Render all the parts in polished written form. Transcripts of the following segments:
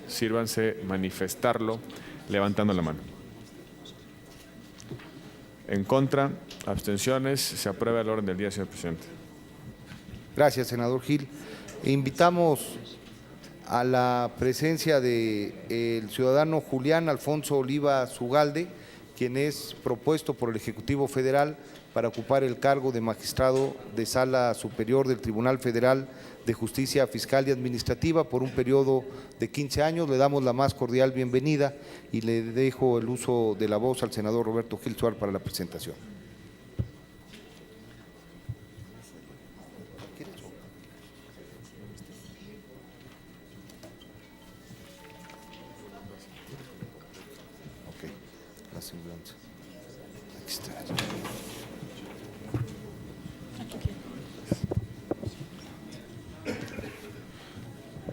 Sírvanse manifestarlo levantando la mano. En contra, abstenciones, se aprueba el orden del día, señor presidente. Gracias, senador Gil. Invitamos a la presencia del ciudadano Julián Alfonso Olivas Ugalde, quien es propuesto por el Ejecutivo Federal para ocupar el cargo de magistrado de Sala Superior del Tribunal Federal de Justicia Fiscal y Administrativa por un periodo de 15 años. Le damos la más cordial bienvenida y le dejo el uso de la voz al senador Roberto Gil Suárez para la presentación. La semblanza. Aquí está.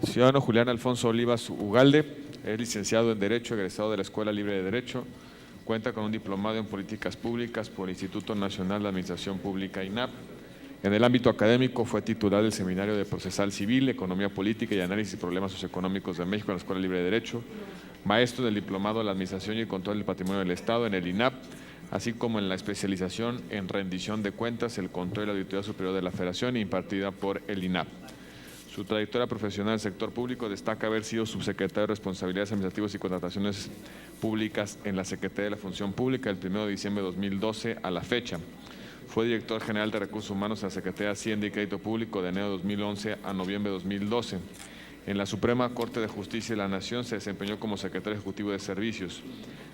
Ciudadano Julián Alfonso Olivas Ugalde es licenciado en Derecho, egresado de la Escuela Libre de Derecho, cuenta con un diplomado en Políticas Públicas por el Instituto Nacional de Administración Pública INAP. En el ámbito académico fue titular del Seminario de Procesal Civil, Economía Política y Análisis de Problemas Socioeconómicos de México en la Escuela Libre de Derecho, maestro del Diplomado en la Administración y el Control del Patrimonio del Estado en el INAP, así como en la especialización en rendición de cuentas, el control y la auditoría superior de la Federación impartida por el INAP. Su trayectoria profesional en el sector público destaca haber sido subsecretario de Responsabilidades Administrativas y Contrataciones Públicas en la Secretaría de la Función Pública del 1 de diciembre de 2012 a la fecha. Fue director general de Recursos Humanos en la Secretaría de Hacienda y Crédito Público de enero de 2011 a noviembre de 2012. En la Suprema Corte de Justicia de la Nación se desempeñó como secretario ejecutivo de Servicios.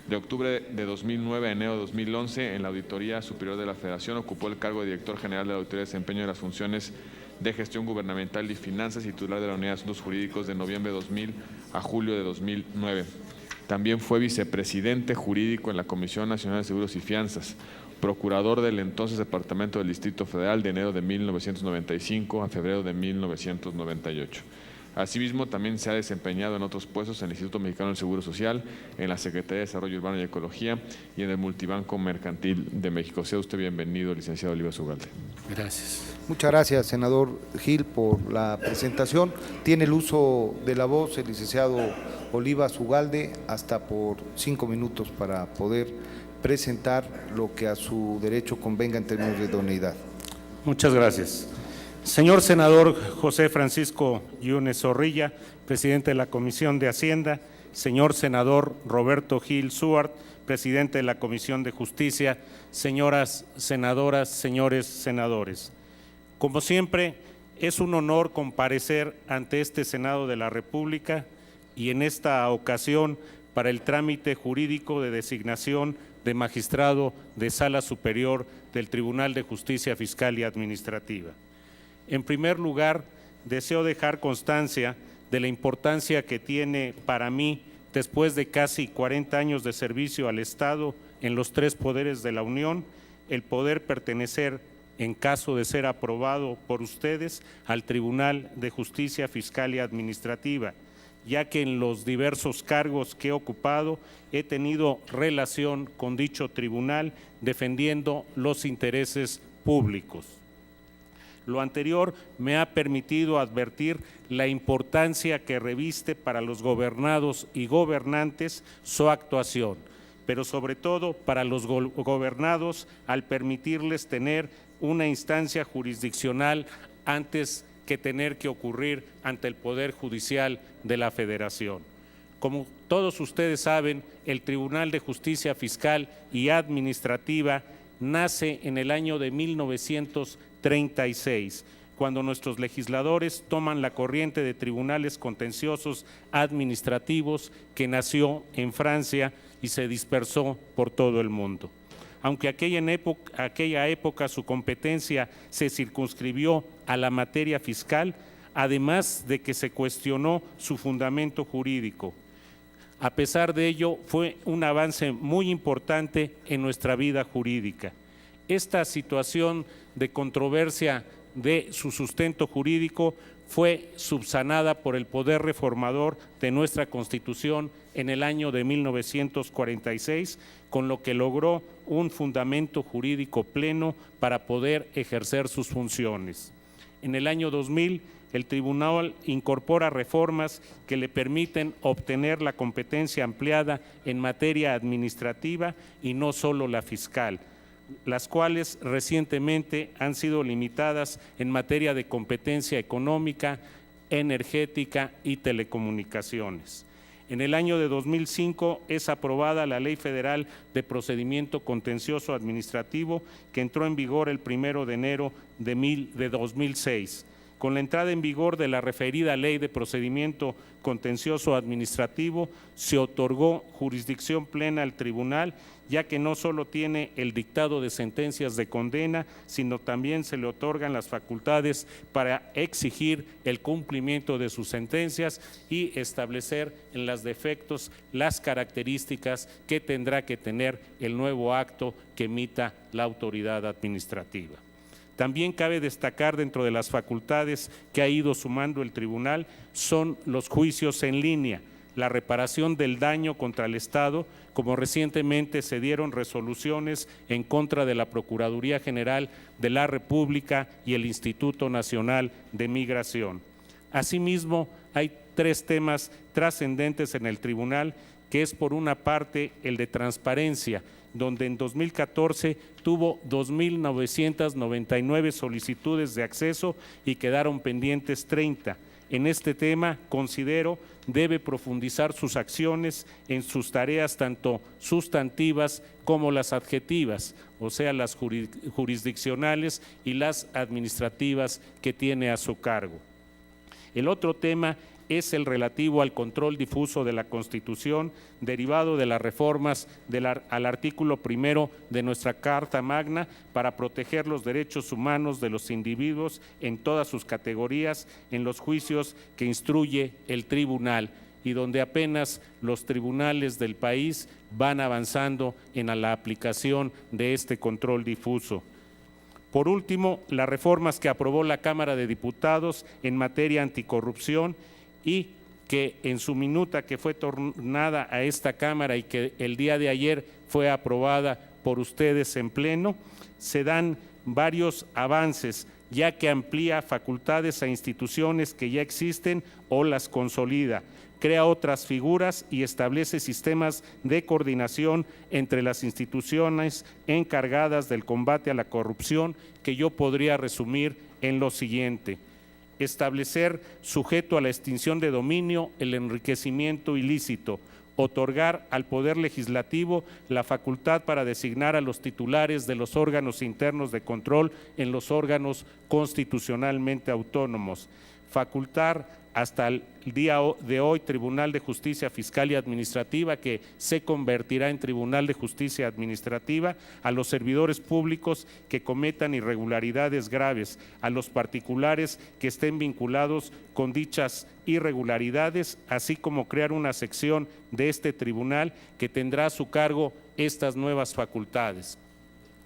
De octubre de 2009 a enero de 2011, en la Auditoría Superior de la Federación, ocupó el cargo de director general de la Auditoría de Desempeño de las Funciones de Gestión Gubernamental y Finanzas y titular de la Unidad de Asuntos Jurídicos de noviembre de 2000 a julio de 2009. También fue vicepresidente jurídico en la Comisión Nacional de Seguros y Fianzas, procurador del entonces Departamento del Distrito Federal de enero de 1995 a febrero de 1998. Asimismo, también se ha desempeñado en otros puestos en el Instituto Mexicano del Seguro Social, en la Secretaría de Desarrollo Urbano y Ecología y en el Multibanco Mercantil de México. Sea usted bienvenido, licenciado Olivas Ugalde. Gracias. Muchas gracias, senador Gil, por la presentación. Tiene el uso de la voz el licenciado Olivas Ugalde hasta por 5 minutos para poder presentar lo que a su derecho convenga en términos de idoneidad. Muchas gracias. Señor senador José Francisco Yunes Zorrilla, presidente de la Comisión de Hacienda, señor senador Roberto Gil Suárez, presidente de la Comisión de Justicia, señoras senadoras, señores senadores. Como siempre, es un honor comparecer ante este Senado de la República y en esta ocasión para el trámite jurídico de designación de magistrado de Sala Superior del Tribunal de Justicia Fiscal y Administrativa. En primer lugar, deseo dejar constancia de la importancia que tiene para mí, después de casi 40 años de servicio al Estado en los 3 poderes de la Unión, el poder pertenecer, en caso de ser aprobado por ustedes, al Tribunal de Justicia Fiscal y Administrativa, ya que en los diversos cargos que he ocupado he tenido relación con dicho tribunal defendiendo los intereses públicos. Lo anterior me ha permitido advertir la importancia que reviste para los gobernados y gobernantes su actuación, pero sobre todo para los gobernados al permitirles tener una instancia jurisdiccional antes que tener que ocurrir ante el Poder Judicial de la Federación. Como todos ustedes saben, el Tribunal de Justicia Fiscal y Administrativa nace en el año de 1936, cuando nuestros legisladores toman la corriente de tribunales contenciosos administrativos que nació en Francia y se dispersó por todo el mundo. Aunque aquella época su competencia se circunscribió a la materia fiscal, además de que se cuestionó su fundamento jurídico. A pesar de ello, fue un avance muy importante en nuestra vida jurídica. Esta situación de controversia de su sustento jurídico fue subsanada por el poder reformador de nuestra Constitución en el año de 1946, con lo que logró un fundamento jurídico pleno para poder ejercer sus funciones. En el año 2000, el tribunal incorpora reformas que le permiten obtener la competencia ampliada en materia administrativa y no solo la fiscal, las cuales recientemente han sido limitadas en materia de competencia económica, energética y telecomunicaciones. En el año de 2005 es aprobada la Ley Federal de Procedimiento Contencioso Administrativo, que entró en vigor el 1 de enero de 2006. Con la entrada en vigor de la referida Ley de Procedimiento Contencioso Administrativo, se otorgó jurisdicción plena al tribunal, ya que no solo tiene el dictado de sentencias de condena, sino también se le otorgan las facultades para exigir el cumplimiento de sus sentencias y establecer en los defectos las características que tendrá que tener el nuevo acto que emita la autoridad administrativa. También cabe destacar, dentro de las facultades que ha ido sumando el tribunal, son los juicios en línea, la reparación del daño contra el Estado, como recientemente se dieron resoluciones en contra de la Procuraduría General de la República y el Instituto Nacional de Migración. Asimismo, hay 3 temas trascendentes en el tribunal, que es por una parte el de transparencia, donde en 2014 tuvo 2.999 solicitudes de acceso y quedaron pendientes 30. En este tema, considero, debe profundizar sus acciones en sus tareas tanto sustantivas como las adjetivas, o sea, las jurisdiccionales y las administrativas que tiene a su cargo. El otro tema es el relativo al control difuso de la Constitución, derivado de las reformas al artículo 1 de nuestra Carta Magna para proteger los derechos humanos de los individuos en todas sus categorías en los juicios que instruye el tribunal, y donde apenas los tribunales del país van avanzando en la aplicación de este control difuso. Por último, las reformas que aprobó la Cámara de Diputados en materia anticorrupción y que en su minuta que fue tornada a esta Cámara y que el día de ayer fue aprobada por ustedes en pleno, se dan varios avances, ya que amplía facultades a instituciones que ya existen o las consolida, crea otras figuras y establece sistemas de coordinación entre las instituciones encargadas del combate a la corrupción, que yo podría resumir en lo siguiente: establecer, sujeto a la extinción de dominio, el enriquecimiento ilícito; otorgar al Poder Legislativo la facultad para designar a los titulares de los órganos internos de control en los órganos constitucionalmente autónomos; facultar hasta el día de hoy Tribunal de Justicia Fiscal y Administrativa, que se convertirá en Tribunal de Justicia Administrativa, a los servidores públicos que cometan irregularidades graves, a los particulares que estén vinculados con dichas irregularidades, así como crear una sección de este tribunal que tendrá a su cargo estas nuevas facultades.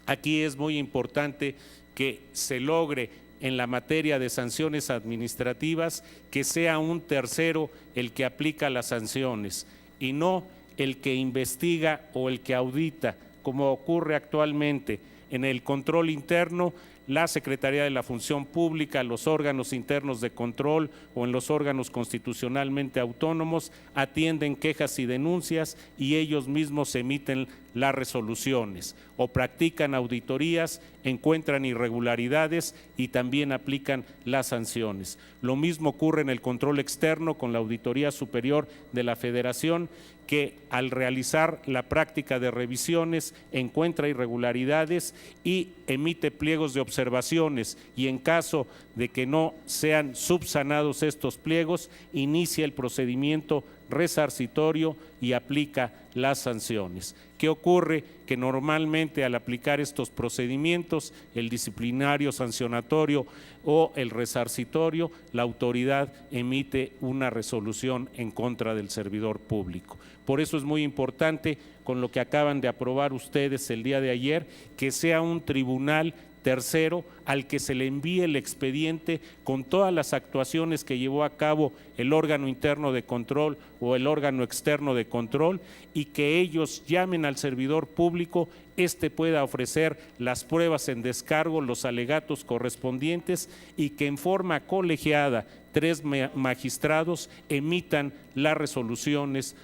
Aquí es muy importante que se logre en la materia de sanciones administrativas que sea un tercero el que aplica las sanciones y no el que investiga o el que audita, como ocurre actualmente. En el control interno, la Secretaría de la Función Pública, los órganos internos de control o en los órganos constitucionalmente autónomos atienden quejas y denuncias y ellos mismos emiten las resoluciones o practican auditorías, encuentran irregularidades y también aplican las sanciones. Lo mismo ocurre en el control externo con la Auditoría Superior de la Federación, que al realizar la práctica de revisiones encuentra irregularidades y emite pliegos de observaciones, y en caso de que no sean subsanados estos pliegos, inicia el procedimiento resarcitorio y aplica las sanciones. ¿Qué ocurre? Que normalmente al aplicar estos procedimientos, el disciplinario sancionatorio o el resarcitorio, la autoridad emite una resolución en contra del servidor público. Por eso es muy importante, con lo que acaban de aprobar ustedes el día de ayer, que sea un tribunal Tercero, al que se le envíe el expediente con todas las actuaciones que llevó a cabo el órgano interno de control o el órgano externo de control, y que ellos llamen al servidor público, éste pueda ofrecer las pruebas en descargo, los alegatos correspondientes, y que en forma colegiada 3 magistrados emitan las resoluciones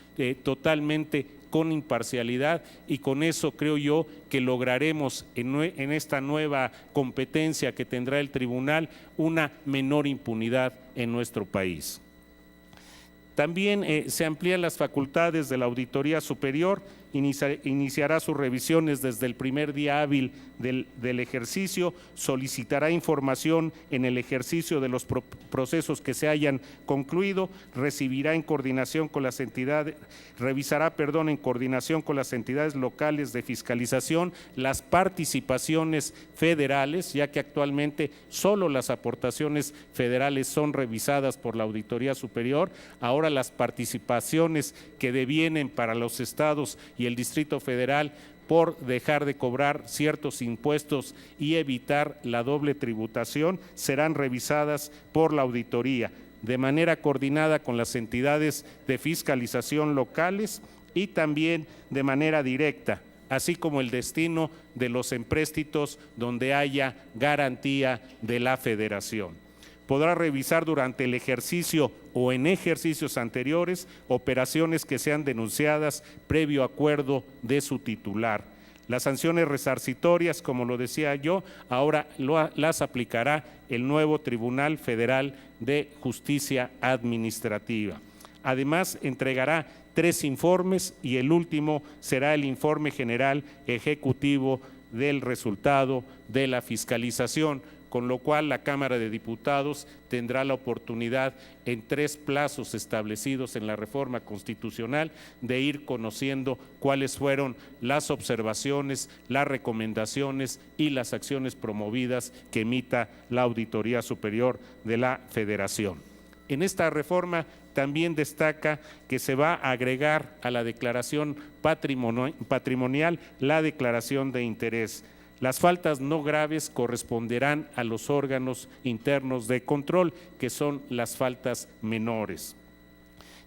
totalmente con imparcialidad, y con eso creo yo que lograremos en esta nueva competencia que tendrá el tribunal una menor impunidad en nuestro país. También se amplían las facultades de la Auditoría Superior, iniciará sus revisiones desde el primer día hábil del ejercicio, solicitará información en el ejercicio de los procesos que se hayan concluido, revisará en coordinación con las entidades locales de fiscalización las participaciones federales, ya que actualmente solo las aportaciones federales son revisadas por la Auditoría Superior. Ahora las participaciones que devienen para los estados y el Distrito Federal por dejar de cobrar ciertos impuestos y evitar la doble tributación serán revisadas por la auditoría de manera coordinada con las entidades de fiscalización locales y también de manera directa, así como el destino de los empréstitos donde haya garantía de la Federación. Podrá revisar durante el ejercicio o en ejercicios anteriores operaciones que sean denunciadas previo acuerdo de su titular. Las sanciones resarcitorias, como lo decía yo, ahora las aplicará el nuevo Tribunal Federal de Justicia Administrativa. Además, entregará 3 informes y el último será el informe general ejecutivo del resultado de la fiscalización, con lo cual la Cámara de Diputados tendrá la oportunidad en 3 plazos establecidos en la reforma constitucional de ir conociendo cuáles fueron las observaciones, las recomendaciones y las acciones promovidas que emita la Auditoría Superior de la Federación. En esta reforma también destaca que se va a agregar a la declaración patrimonial la declaración de interés. Las faltas no graves corresponderán a los órganos internos de control, que son las faltas menores.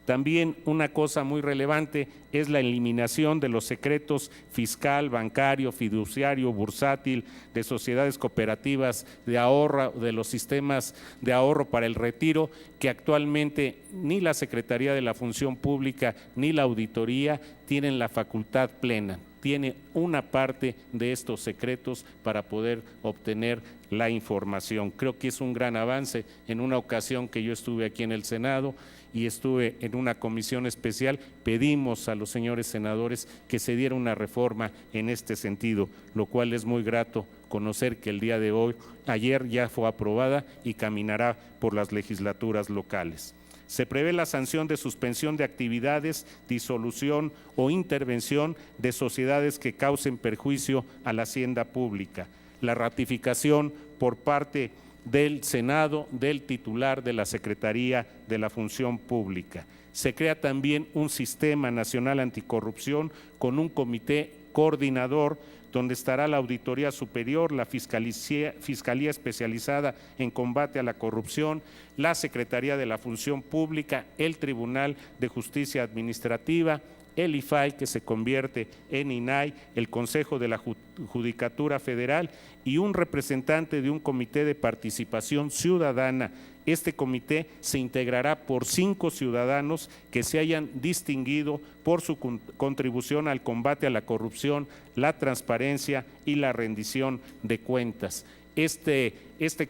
También una cosa muy relevante es la eliminación de los secretos fiscal, bancario, fiduciario, bursátil, de sociedades cooperativas de ahorro, de los sistemas de ahorro para el retiro, que actualmente ni la Secretaría de la Función Pública ni la Auditoría tienen la facultad plena. Tiene una parte de estos secretos para poder obtener la información. Creo que es un gran avance. En una ocasión que yo estuve aquí en el Senado y estuve en una comisión especial, pedimos a los señores senadores que se diera una reforma en este sentido, lo cual es muy grato conocer que el día de hoy, ayer ya fue aprobada y caminará por las legislaturas locales. Se prevé la sanción de suspensión de actividades, disolución o intervención de sociedades que causen perjuicio a la hacienda pública. La ratificación por parte del Senado del titular de la Secretaría de la Función Pública. Se crea también un sistema nacional anticorrupción con un comité coordinador donde estará la Auditoría Superior, la Fiscalía Especializada en Combate a la Corrupción, la Secretaría de la Función Pública, el Tribunal de Justicia Administrativa, el IFAI, que se convierte en INAI, el Consejo de la Judicatura Federal y un representante de un comité de participación ciudadana. Este comité se integrará por 5 ciudadanos que se hayan distinguido por su contribución al combate a la corrupción, la transparencia y la rendición de cuentas. Este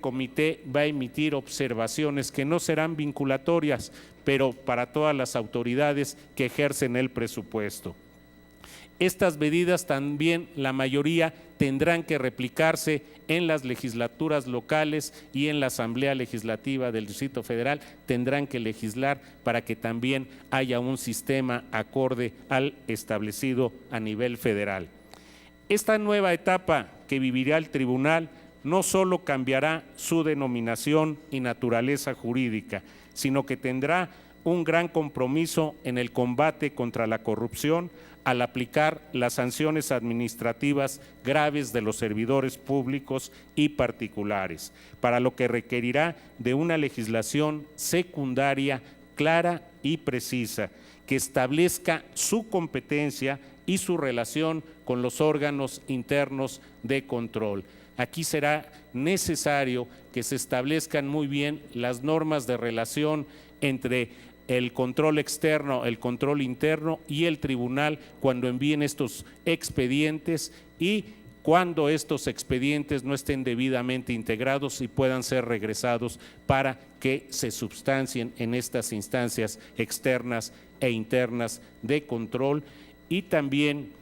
comité va a emitir observaciones que no serán vinculatorias, pero para todas las autoridades que ejercen el presupuesto. Estas medidas también, la mayoría, tendrán que replicarse en las legislaturas locales y en la Asamblea Legislativa del Distrito Federal. Tendrán que legislar para que también haya un sistema acorde al establecido a nivel federal. Esta nueva etapa que vivirá el tribunal no solo cambiará su denominación y naturaleza jurídica, sino que tendrá un gran compromiso en el combate contra la corrupción al aplicar las sanciones administrativas graves de los servidores públicos y particulares, para lo que requerirá de una legislación secundaria clara y precisa, que establezca su competencia y su relación con los órganos internos de control. Aquí será necesario que se establezcan muy bien las normas de relación entre el control externo, el control interno y el tribunal cuando envíen estos expedientes y cuando estos expedientes no estén debidamente integrados y puedan ser regresados para que se substancien en estas instancias externas e internas de control, y también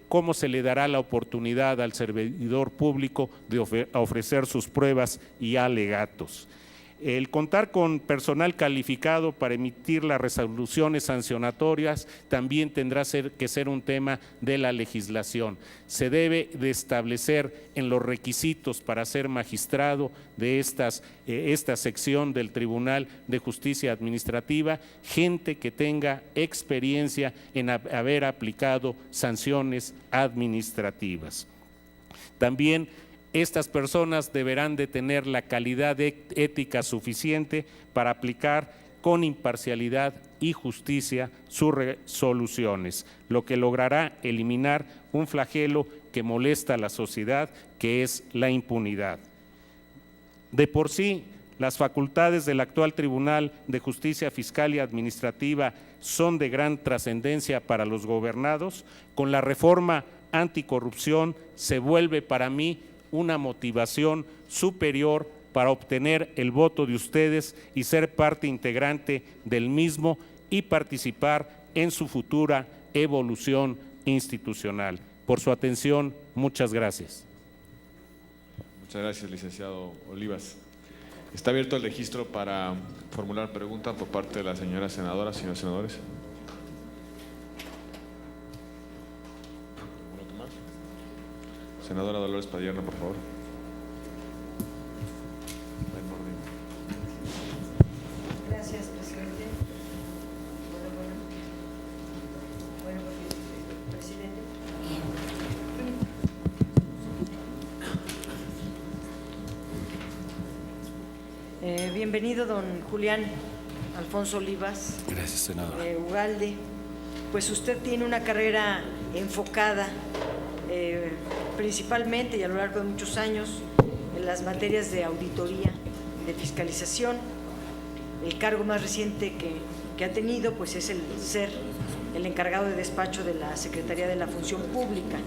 cómo se le dará la oportunidad al servidor público de ofrecer sus pruebas y alegatos. El contar con personal calificado para emitir las resoluciones sancionatorias también tendrá que ser un tema de la legislación. Se debe de establecer en los requisitos para ser magistrado de esta sección del Tribunal de Justicia Administrativa, gente que tenga experiencia en haber aplicado sanciones administrativas. También estas personas deberán de tener la calidad ética suficiente para aplicar con imparcialidad y justicia sus resoluciones, lo que logrará eliminar un flagelo que molesta a la sociedad, que es la impunidad. De por sí, las facultades del actual Tribunal de Justicia Fiscal y Administrativa son de gran trascendencia para los gobernados. Con la reforma anticorrupción se vuelve para mí una motivación superior para obtener el voto de ustedes y ser parte integrante del mismo y participar en su futura evolución institucional. Por su atención, muchas gracias. Muchas gracias, licenciado Olivas. Está abierto el registro para formular preguntas por parte de la señora senadora, señores senadores. Senadora Dolores Padierna, por favor. Gracias, presidente. Bueno, presidente. Bienvenido, don Julián Alfonso Olivas. Gracias, senador. Ugalde. Pues usted tiene una carrera enfocada principalmente y a lo largo de muchos años en las materias de auditoría, de fiscalización. El cargo más reciente que ha tenido pues es el ser el encargado de despacho de la Secretaría de la Función Pública.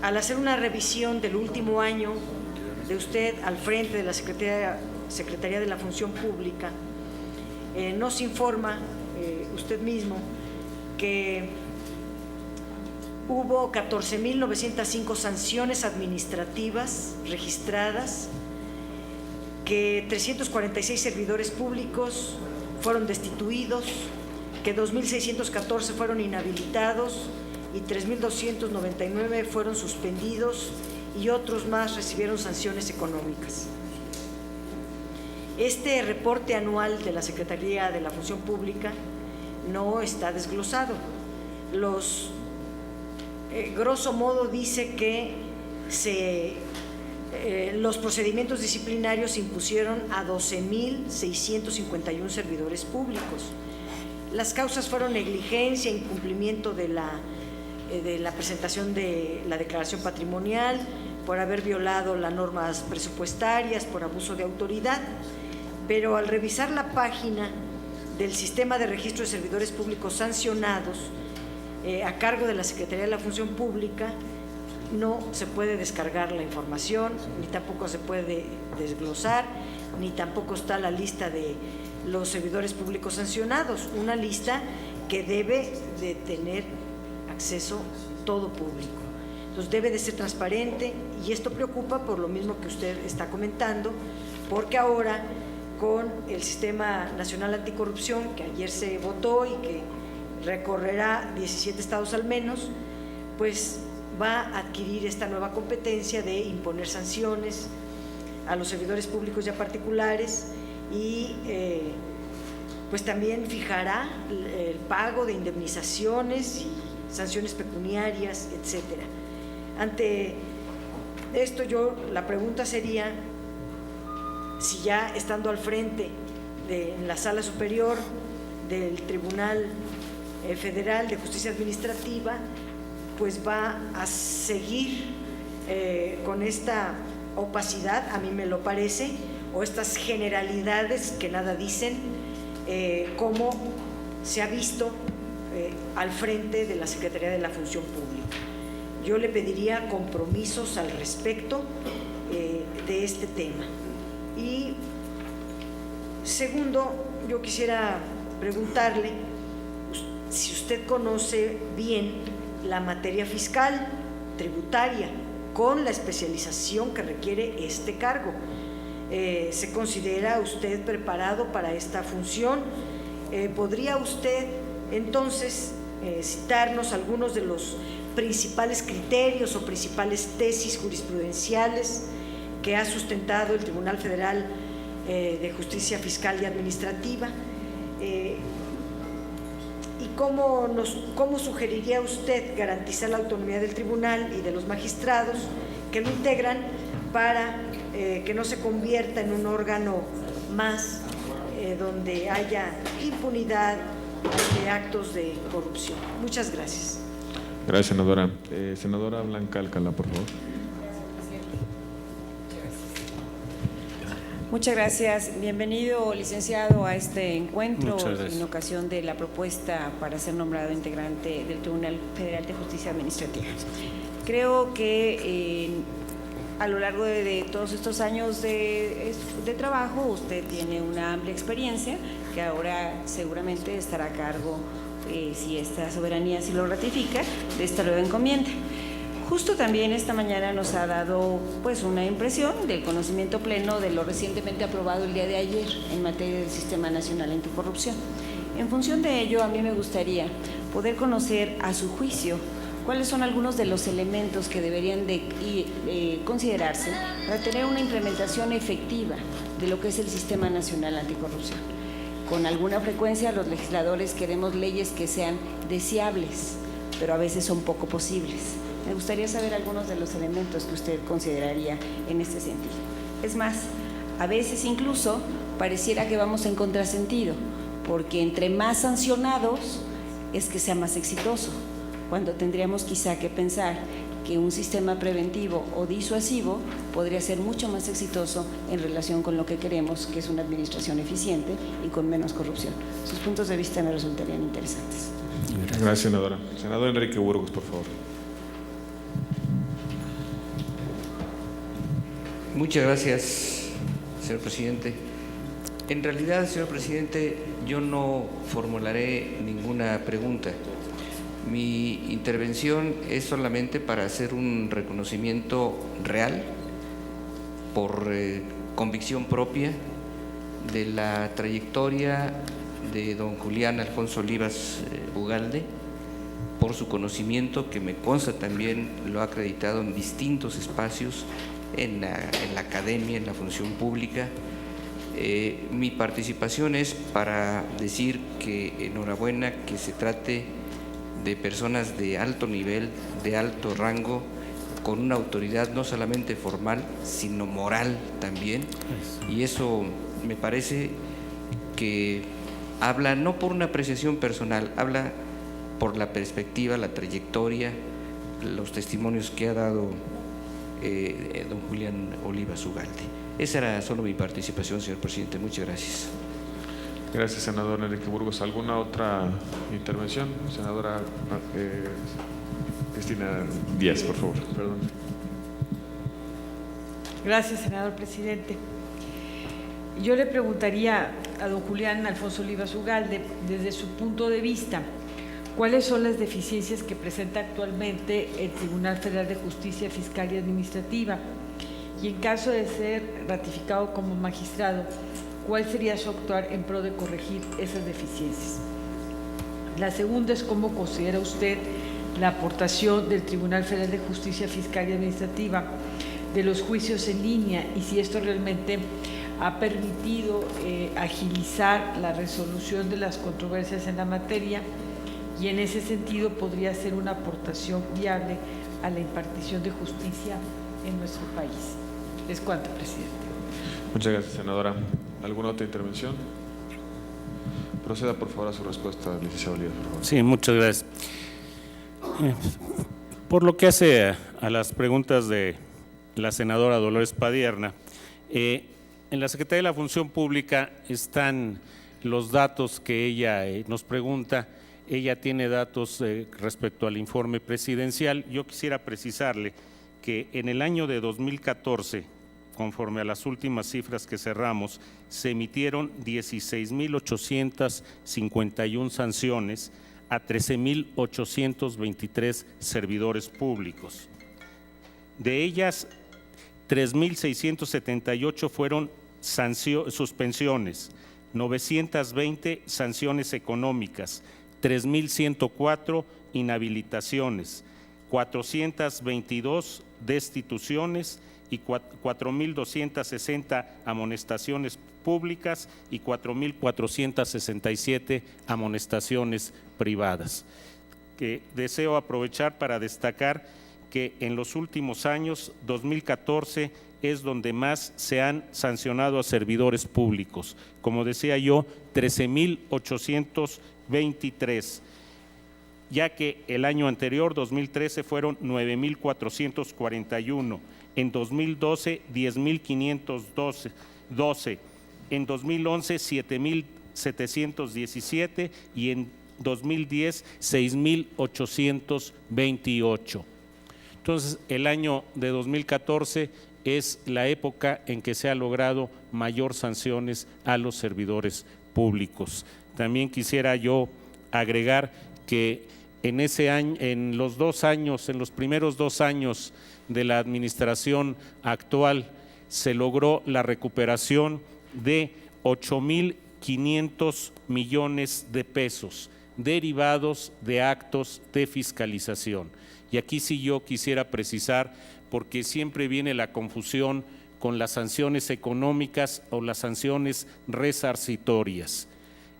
Al hacer una revisión del último año de usted al frente de la Secretaría de la Función Pública, nos informa usted mismo que hubo 14.905 sanciones administrativas registradas, que 346 servidores públicos fueron destituidos, que 2.614 fueron inhabilitados y 3.299 fueron suspendidos y otros más recibieron sanciones económicas. Este reporte anual de la Secretaría de la Función Pública no está desglosado. Grosso modo dice que los procedimientos disciplinarios se impusieron a 12.651 servidores públicos. Las causas fueron negligencia, incumplimiento de la presentación de la declaración patrimonial, por haber violado las normas presupuestarias, por abuso de autoridad. Pero al revisar la página del Sistema de Registro de Servidores Públicos Sancionados, a cargo de la Secretaría de la Función Pública, no se puede descargar la información, ni tampoco se puede desglosar, ni tampoco está la lista de los servidores públicos sancionados, una lista que debe de tener acceso todo público. Entonces debe de ser transparente, y esto preocupa por lo mismo que usted está comentando, porque ahora con el Sistema Nacional Anticorrupción, que ayer se votó y que recorrerá 17 estados al menos, pues va a adquirir esta nueva competencia de imponer sanciones a los servidores públicos y a particulares, y pues también fijará el pago de indemnizaciones y sanciones pecuniarias, etcétera. Ante esto, la pregunta sería si ya estando al frente en la Sala Superior del Tribunal Federal de Justicia Administrativa, pues va a seguir con esta opacidad, a mí me lo parece, o estas generalidades que nada dicen, como se ha visto al frente de la Secretaría de la Función Pública. Yo le pediría compromisos al respecto de este tema. Y segundo, yo quisiera preguntarle si usted conoce bien la materia fiscal, tributaria, con la especialización que requiere este cargo. ¿Se considera usted preparado para esta función? ¿Podría usted entonces citarnos algunos de los principales criterios o principales tesis jurisprudenciales que ha sustentado el Tribunal Federal de Justicia Fiscal y Administrativa? ¿Y cómo sugeriría usted garantizar la autonomía del tribunal y de los magistrados que lo integran para que no se convierta en un órgano más donde haya impunidad de actos de corrupción? Muchas gracias. Gracias, senadora. Senadora Blanca Alcalá, por favor. Muchas gracias. Bienvenido, licenciado, a este encuentro en ocasión de la propuesta para ser nombrado integrante del Tribunal Federal de Justicia Administrativa. Creo que a lo largo de todos estos años de trabajo usted tiene una amplia experiencia que ahora seguramente estará a cargo, si esta soberanía así lo ratifica, de esta nueva encomienda. Justo también esta mañana nos ha dado pues una impresión del conocimiento pleno de lo recientemente aprobado el día de ayer en materia del Sistema Nacional Anticorrupción. En función de ello, a mí me gustaría poder conocer a su juicio cuáles son algunos de los elementos que deberían de considerarse para tener una implementación efectiva de lo que es el Sistema Nacional Anticorrupción. Con alguna frecuencia los legisladores queremos leyes que sean deseables, pero a veces son poco posibles. Me gustaría saber algunos de los elementos que usted consideraría en este sentido. Es más, a veces incluso pareciera que vamos en contrasentido, porque entre más sancionados es que sea más exitoso, cuando tendríamos quizá que pensar que un sistema preventivo o disuasivo podría ser mucho más exitoso en relación con lo que queremos, que es una administración eficiente y con menos corrupción. Sus puntos de vista me resultarían interesantes. Gracias, senadora. Senador Enrique Burgos, por favor. Muchas gracias, señor presidente. En realidad, señor presidente, yo no formularé ninguna pregunta. Mi intervención es solamente para hacer un reconocimiento real, por convicción propia, de la trayectoria de don Julián Alfonso Olivas Ugalde, por su conocimiento, que me consta también lo ha acreditado en distintos espacios, en la academia, en la función pública. Mi participación es para decir que enhorabuena que se trate de personas de alto nivel, de alto rango, con una autoridad no solamente formal, sino moral también. Y eso me parece que habla no por una apreciación personal, habla por la perspectiva, la trayectoria, los testimonios que ha dado don Julián Olivas Ugalde. Esa era solo mi participación, señor presidente. Muchas gracias. Gracias, senador Enrique Burgos. ¿Alguna otra intervención? Senadora Cristina Díaz, por favor. Perdón. Gracias, senador presidente. Yo le preguntaría a don Julián Alfonso Olivas Ugalde, desde su punto de vista, ¿cuáles son las deficiencias que presenta actualmente el Tribunal Federal de Justicia Fiscal y Administrativa? Y en caso de ser ratificado como magistrado, ¿cuál sería su actuar en pro de corregir esas deficiencias? La segunda es cómo considera usted la aportación del Tribunal Federal de Justicia Fiscal y Administrativa de los juicios en línea y si esto realmente ha permitido agilizar la resolución de las controversias en la materia y en ese sentido podría ser una aportación viable a la impartición de justicia en nuestro país. Es cuanto, presidente. Muchas gracias, senadora. ¿Alguna otra intervención? Proceda, por favor, a su respuesta, licenciado Olivas, por favor. Sí, muchas gracias. Por lo que hace a las preguntas de la senadora Dolores Padierna, en la Secretaría de la Función Pública están los datos que ella nos pregunta. Ella tiene datos respecto al informe presidencial. Yo quisiera precisarle que en el año de 2014, conforme a las últimas cifras que cerramos, se emitieron 16,851 sanciones a 13,823 servidores públicos. De ellas, 3,678 fueron suspensiones, 920 sanciones económicas, 3,104 inhabilitaciones, 422 destituciones y 4,260 amonestaciones públicas y 4,467 amonestaciones privadas. Que deseo aprovechar para destacar que en los últimos años, 2014 es donde más se han sancionado a servidores públicos. Como decía yo, 13,823, ya que el año anterior, 2013, fueron 9,441, en 2012, 10,512, en 2011, 7,717 y en 2010, 6,828. Entonces, el año de 2014 es la época en que se ha logrado mayor sanciones a los servidores públicos. También quisiera yo agregar que en ese año, en los primeros 2 años de la administración actual, se logró la recuperación de 8,500 millones de pesos derivados de actos de fiscalización. Y aquí sí yo quisiera precisar, porque siempre viene la confusión con las sanciones económicas o las sanciones resarcitorias.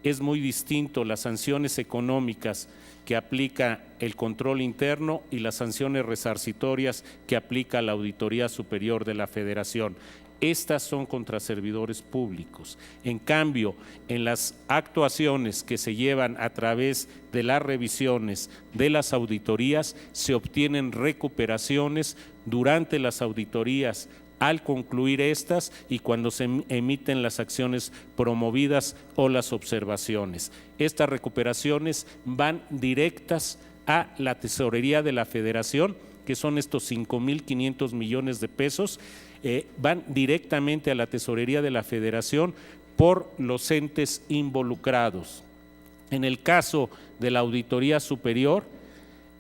Es muy distinto las sanciones económicas que aplica el control interno y las sanciones resarcitorias que aplica la Auditoría Superior de la Federación. Estas son contra servidores públicos. En cambio, en las actuaciones que se llevan a través de las revisiones de las auditorías, se obtienen recuperaciones durante las auditorías al concluir estas y cuando se emiten las acciones promovidas o las observaciones. Estas recuperaciones van directas a la Tesorería de la Federación, que son estos 5,500 millones de pesos, van directamente a la Tesorería de la Federación por los entes involucrados. En el caso de la Auditoría Superior,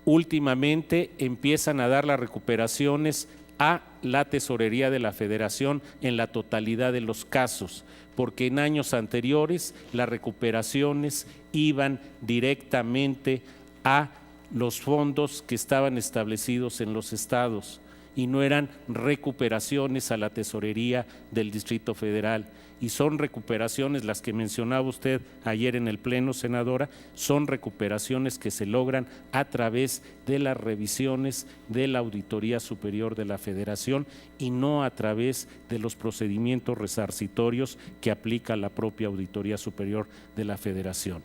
últimamente empiezan a dar las recuperaciones a la Tesorería de la Federación en la totalidad de los casos, porque en años anteriores las recuperaciones iban directamente a los fondos que estaban establecidos en los estados y no eran recuperaciones a la Tesorería del Distrito Federal. Y son recuperaciones, las que mencionaba usted ayer en el Pleno, senadora, son recuperaciones que se logran a través de las revisiones de la Auditoría Superior de la Federación y no a través de los procedimientos resarcitorios que aplica la propia Auditoría Superior de la Federación.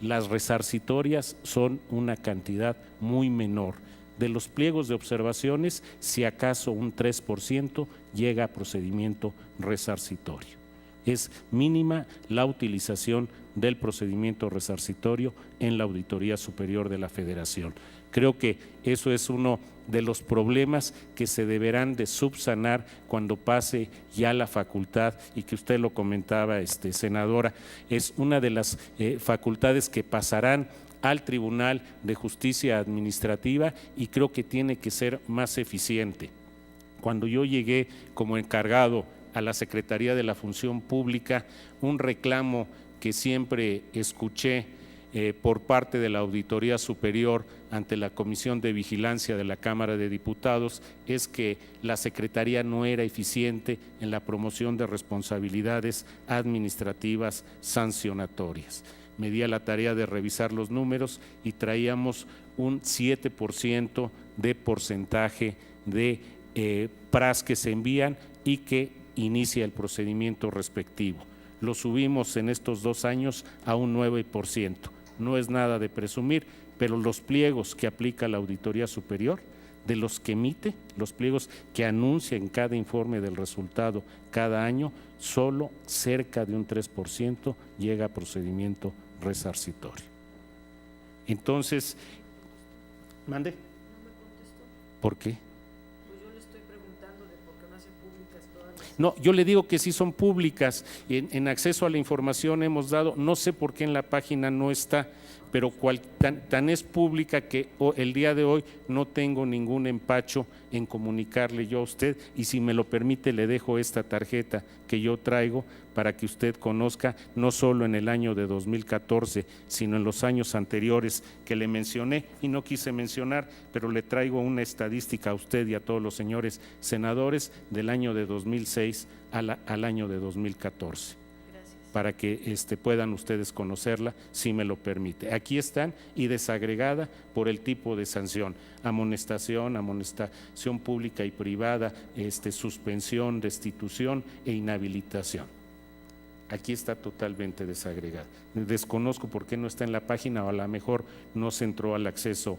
Las resarcitorias son una cantidad muy menor. De los pliegos de observaciones, si acaso un 3% llega a procedimiento resarcitorio. Es mínima la utilización del procedimiento resarcitorio en la Auditoría Superior de la Federación. Creo que eso es uno de los problemas que se deberán de subsanar cuando pase ya la facultad, y que usted lo comentaba, senadora, es una de las facultades que pasarán al Tribunal de Justicia Administrativa y creo que tiene que ser más eficiente. Cuando yo llegué como encargado a la Secretaría de la Función Pública, un reclamo que siempre escuché por parte de la Auditoría Superior ante la Comisión de Vigilancia de la Cámara de Diputados es que la Secretaría no era eficiente en la promoción de responsabilidades administrativas sancionatorias. Me di a la tarea de revisar los números y traíamos un 7% de porcentaje de PRAs que se envían y que inicia el procedimiento respectivo. Lo subimos en estos 2 años a un 9%. No es nada de presumir, pero los pliegos que aplica la Auditoría Superior, de los que emite, los pliegos que anuncia en cada informe del resultado cada año, solo cerca de un 3% llega a procedimiento resarcitorio. Entonces, ¿mande? No me contestó. ¿Por qué? Pues yo le estoy preguntando de por qué no hacen públicas todas las... No, yo le digo que sí son públicas. En acceso a la información hemos dado, no sé por qué en la página no está, pero tan es pública que el día de hoy no tengo ningún empacho en comunicarle yo a usted, y si me lo permite le dejo esta tarjeta que yo traigo para que usted conozca no solo en el año de 2014, sino en los años anteriores que le mencioné y no quise mencionar, pero le traigo una estadística a usted y a todos los señores senadores del año de 2006 al año de 2014. Para que puedan ustedes conocerla, si me lo permite. Aquí están y desagregada por el tipo de sanción: amonestación, amonestación pública y privada, suspensión, destitución e inhabilitación. Aquí está totalmente desagregada. Desconozco por qué no está en la página, o a lo mejor no se entró al acceso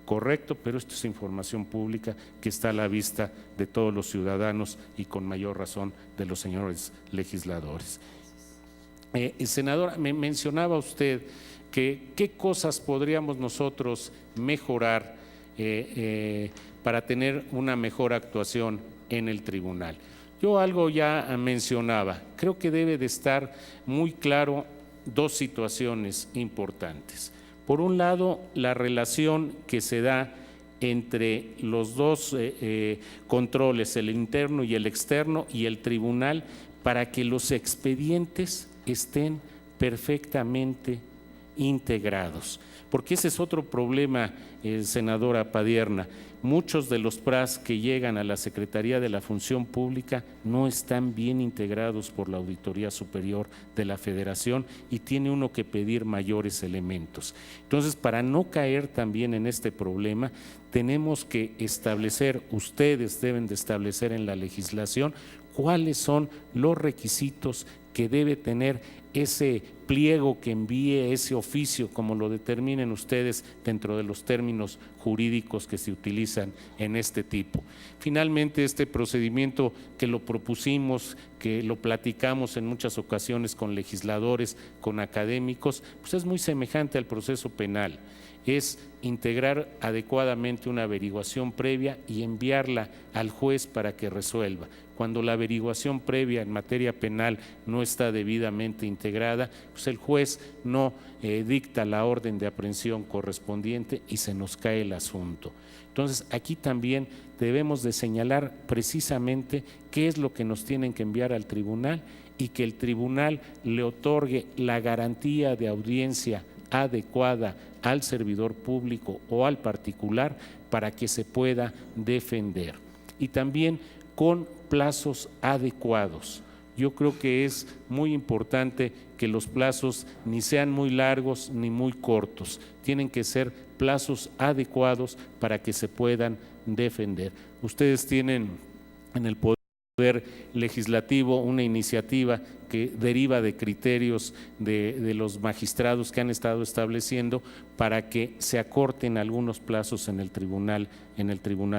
correcto, pero esto es información pública que está a la vista de todos los ciudadanos y con mayor razón de los señores legisladores. Senadora, me mencionaba usted que qué cosas podríamos nosotros mejorar para tener una mejor actuación en el tribunal. Yo algo ya mencionaba, creo que debe de estar muy claro 2 situaciones importantes. Por un lado, la relación que se da entre los 2 controles, el interno y el externo, y el tribunal, para que los expedientes estén perfectamente integrados. Porque ese es otro problema, senadora Padierna. Muchos de los PRAs que llegan a la Secretaría de la Función Pública no están bien integrados por la Auditoría Superior de la Federación y tiene uno que pedir mayores elementos. Entonces, para no caer también en este problema, tenemos que establecer, ustedes deben de establecer en la legislación cuáles son los requisitos que debe tener ese pliego que envíe, ese oficio, como lo determinen ustedes dentro de los términos jurídicos que se utilizan en este tipo. Finalmente, este procedimiento que lo propusimos, que lo platicamos en muchas ocasiones con legisladores, con académicos, pues es muy semejante al proceso penal. Es integrar adecuadamente una averiguación previa y enviarla al juez para que resuelva. Cuando la averiguación previa en materia penal no está debidamente integrada, pues el juez no dicta la orden de aprehensión correspondiente y se nos cae el asunto. Entonces, aquí también debemos de señalar precisamente qué es lo que nos tienen que enviar al tribunal y que el tribunal le otorgue la garantía de audiencia adecuada al servidor público o al particular para que se pueda defender. Y también con plazos adecuados. Yo creo que es muy importante que los plazos ni sean muy largos ni muy cortos. Tienen que ser plazos adecuados para que se puedan defender. Ustedes tienen en el Poder Legislativo una iniciativa que deriva de criterios de los magistrados que han estado estableciendo para que se acorten algunos plazos en el tribunal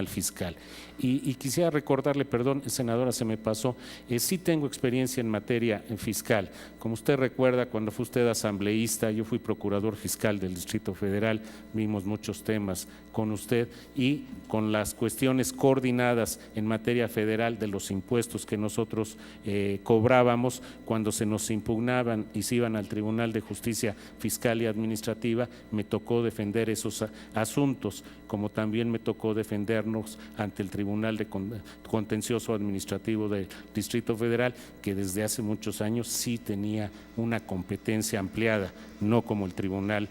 fiscal. Y quisiera recordarle, perdón, senadora, se me pasó, sí tengo experiencia en materia fiscal. Como usted recuerda, cuando fue usted asambleísta, yo fui procurador fiscal del Distrito Federal, vimos muchos temas con usted y con las cuestiones coordinadas en materia federal de los impuestos que nosotros cobrábamos, cuando se nos impugnaban y se iban al Tribunal de Justicia Fiscal y Administrativa, me tocó defender esos asuntos, como también me tocó defendernos ante el Tribunal de Contencioso Administrativo del Distrito Federal, que desde hace muchos años sí tenía una competencia ampliada, no como el Tribunal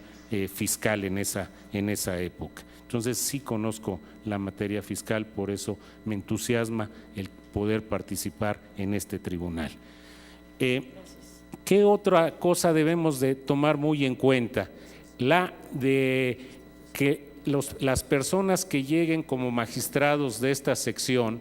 Fiscal en esa época. Entonces sí conozco la materia fiscal, por eso me entusiasma el poder participar en este tribunal. ¿Qué otra cosa debemos de tomar muy en cuenta? La de que las personas que lleguen como magistrados de esta sección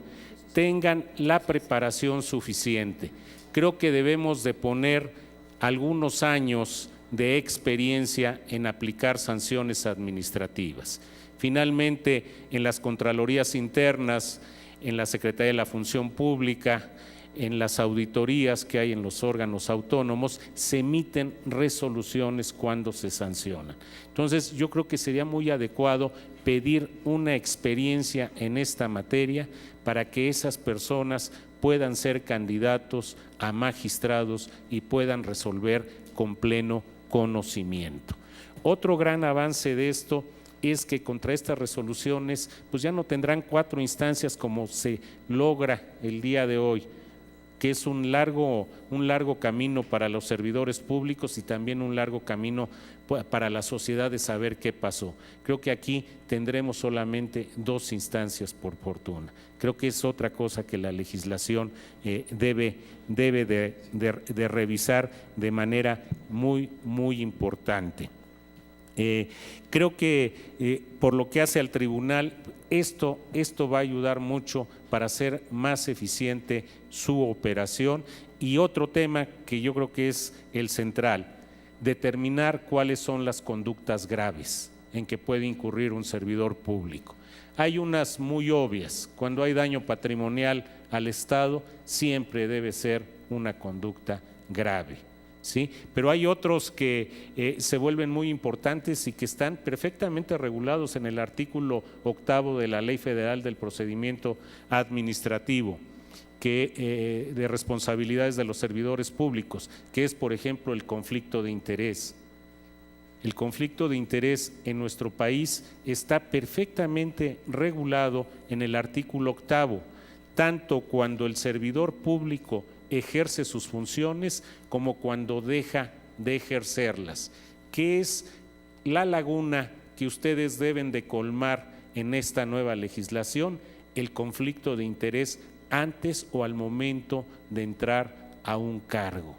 tengan la preparación suficiente. Creo que debemos de poner algunos años de experiencia en aplicar sanciones administrativas. Finalmente, en las Contralorías internas, en la Secretaría de la Función Pública, en las auditorías que hay en los órganos autónomos, se emiten resoluciones cuando se sancionan. Entonces, yo creo que sería muy adecuado pedir una experiencia en esta materia para que esas personas puedan ser candidatos a magistrados y puedan resolver con pleno conocimiento. Otro gran avance de esto es que contra estas resoluciones pues ya no tendrán 4 instancias como se logra el día de hoy, que es un largo camino para los servidores públicos y también un largo camino para la sociedad de saber qué pasó. Creo que aquí tendremos solamente 2 instancias por fortuna. Creo que es otra cosa que la legislación debe de revisar de manera muy importante. Creo que por lo que hace al tribunal, esto va a ayudar mucho para hacer más eficiente su operación. Y otro tema que yo creo que es el central, determinar cuáles son las conductas graves en que puede incurrir un servidor público. Hay unas muy obvias: cuando hay daño patrimonial al Estado, siempre debe ser una conducta grave, ¿sí? Pero hay otros que se vuelven muy importantes y que están perfectamente regulados en el artículo 8 de la Ley Federal del Procedimiento Administrativo, de responsabilidades de los servidores públicos, que es, por ejemplo, el conflicto de interés. El conflicto de interés en nuestro país está perfectamente regulado en el artículo 8, tanto cuando el servidor público ejerce sus funciones como cuando deja de ejercerlas, que es la laguna que ustedes deben de colmar en esta nueva legislación: el conflicto de interés antes o al momento de entrar a un cargo.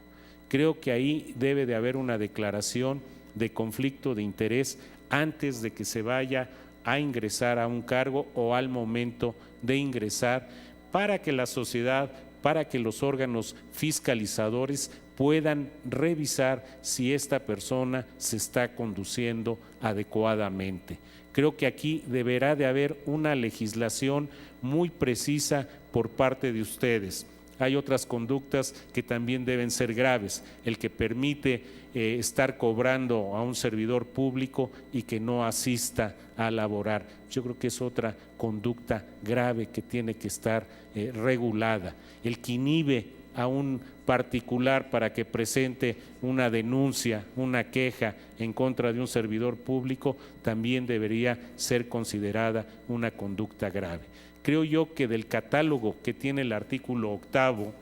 Creo que ahí debe de haber una declaración de conflicto de interés antes de que se vaya a ingresar a un cargo o al momento de ingresar, para que la sociedad, para que los órganos fiscalizadores puedan revisar si esta persona se está conduciendo adecuadamente. Creo que aquí deberá de haber una legislación muy precisa por parte de ustedes. Hay otras conductas que también deben ser graves: el que permite estar cobrando a un servidor público y que no asista a laborar. Yo creo que es otra conducta grave que tiene que estar regulada. El que inhibe a un particular para que presente una denuncia, una queja en contra de un servidor público, también debería ser considerada una conducta grave. Creo yo que del catálogo que tiene el artículo 8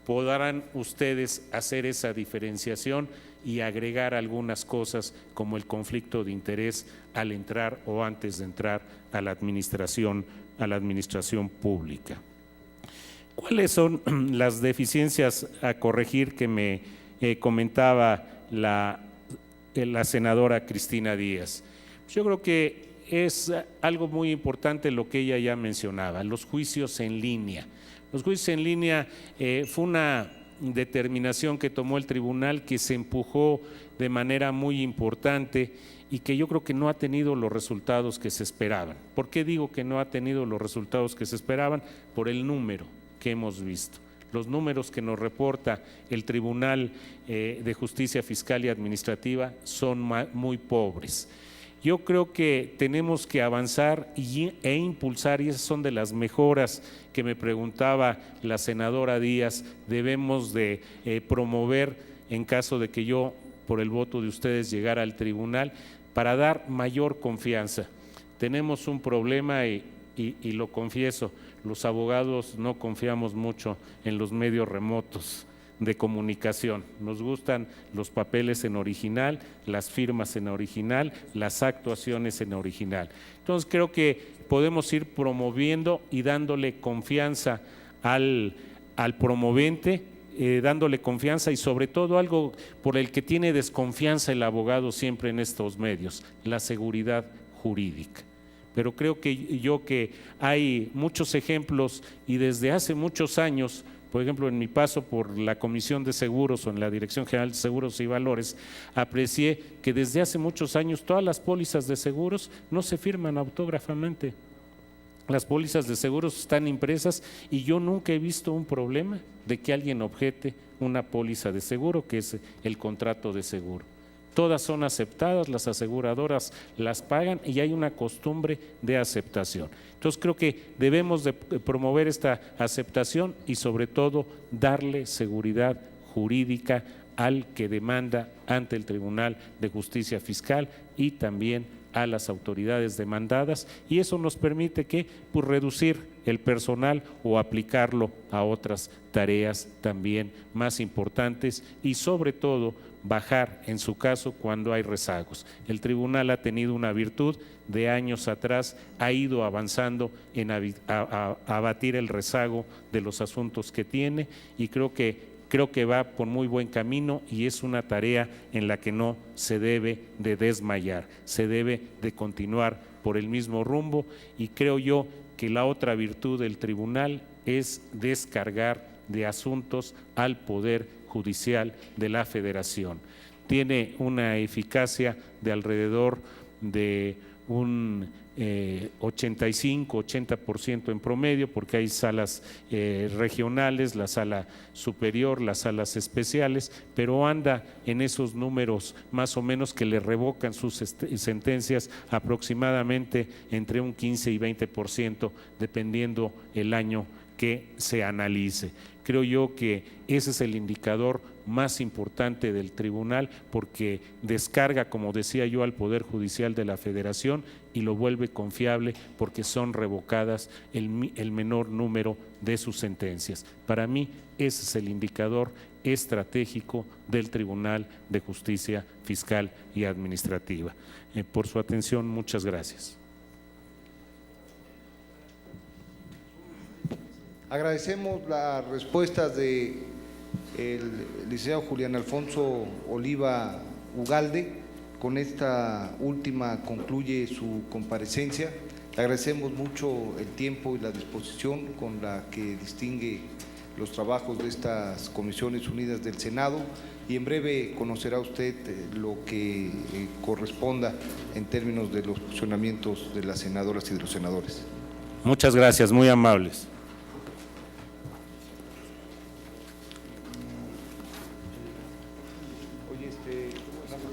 podrán ustedes hacer esa diferenciación y agregar algunas cosas como el conflicto de interés al entrar o antes de entrar a la administración pública. ¿Cuáles son las deficiencias a corregir que me comentaba la senadora Cristina Díaz? Yo creo que es algo muy importante lo que ella ya mencionaba: los juicios en línea. Los juicios en línea fue una determinación que tomó el tribunal, que se empujó de manera muy importante y que yo creo que no ha tenido los resultados que se esperaban. ¿Por qué digo que no ha tenido los resultados que se esperaban? Por el número que hemos visto. Los números que nos reporta el Tribunal de Justicia Fiscal y Administrativa son muy pobres. Yo creo que tenemos que avanzar e impulsar, y esas son de las mejoras que me preguntaba la senadora Díaz, debemos de promover en caso de que yo, por el voto de ustedes, llegara al tribunal, para dar mayor confianza. Tenemos un problema y lo confieso, los abogados no confiamos mucho en los medios remotos de comunicación. Nos gustan los papeles en original, las firmas en original, las actuaciones en original. Entonces creo que podemos ir promoviendo y dándole confianza al promovente, dándole confianza y sobre todo algo por el que tiene desconfianza el abogado siempre en estos medios, la seguridad jurídica. Pero creo que hay muchos ejemplos y desde hace muchos años, por ejemplo, en mi paso por la Comisión de Seguros o en la Dirección General de Seguros y Valores, aprecié que desde hace muchos años todas las pólizas de seguros no se firman autógrafamente. Las pólizas de seguros están impresas y yo nunca he visto un problema de que alguien objete una póliza de seguro, que es el contrato de seguro. Todas son aceptadas, las aseguradoras las pagan y hay una costumbre de aceptación. Entonces creo que debemos de promover esta aceptación y sobre todo darle seguridad jurídica al que demanda ante el Tribunal de Justicia Fiscal y también a las autoridades demandadas, y eso nos permite que pues, reducir el personal o aplicarlo a otras tareas también más importantes y sobre todo bajar en su caso cuando hay rezagos. El tribunal ha tenido una virtud, de años atrás ha ido avanzando en abatir el rezago de los asuntos que tiene y creo que va por muy buen camino y es una tarea en la que no se debe de desmayar, se debe de continuar por el mismo rumbo y creo yo que la otra virtud del tribunal es descargar de asuntos al Poder Judicial de la Federación. Tiene una eficacia de alrededor de un 85-80% en promedio, porque hay salas regionales, la sala superior, las salas especiales, pero anda en esos números más o menos que le revocan sus sentencias aproximadamente entre un 15 y 20%, dependiendo el año que se analice. Creo yo que ese es el indicador más importante del tribunal porque descarga, como decía yo, al Poder Judicial de la Federación y lo vuelve confiable porque son revocadas el menor número de sus sentencias. Para mí ese es el indicador estratégico del Tribunal de Justicia Fiscal y Administrativa. Por su atención, muchas gracias. Agradecemos las respuestas del licenciado Julián Alfonso Oliva Ugalde. Con esta última concluye su comparecencia. Le agradecemos mucho el tiempo y la disposición con la que distingue los trabajos de estas Comisiones Unidas del Senado y en breve conocerá usted lo que corresponda en términos de los funcionamientos de las senadoras y de los senadores. Muchas gracias, muy amables. Oye, dame